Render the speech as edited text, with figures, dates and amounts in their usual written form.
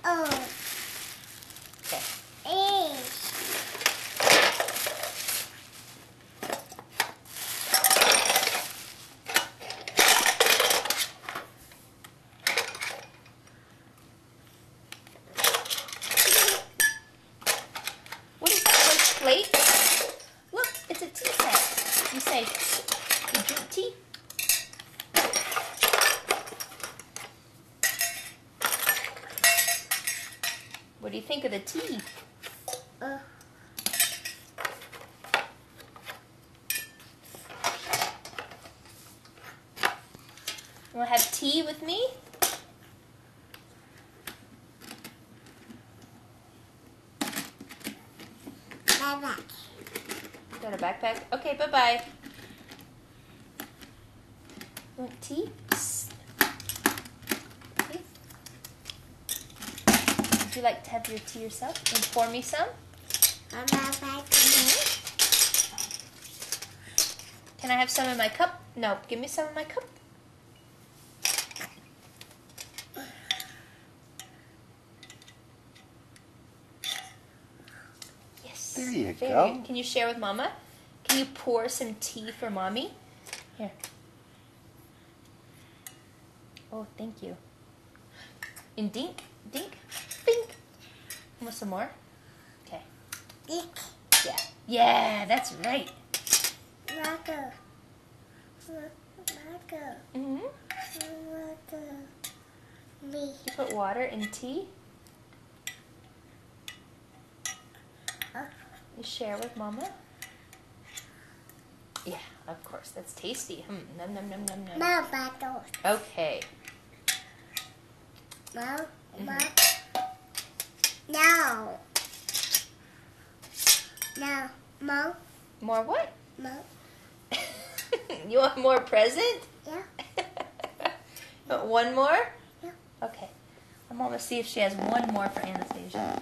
Oh. Okay. What is that, first plate? Look, it's a tea set. You say, you drink tea? What do you think of the tea? You want to have tea with me? Bye-bye. Got a backpack? Okay, bye-bye. You want tea? Tea? Would you like to have your tea yourself? And pour me some? Can I have some in my cup? No, give me some in my cup. Yes. There you go. Can you share with Mama? Can you pour some tea for Mommy? Here. Oh, thank you. And dink, dink, bink. Want some more? Okay. Yeah. Yeah, that's right. Mm-hmm. You put water in tea? You share with Mama? Yeah, of course. That's tasty. Num, num, num, num, num. Okay. No. No. Mom? More what? Mom? You want more present? Yeah. Want one more? Yeah. Okay. I'm going to see if she has one more for Anastasia.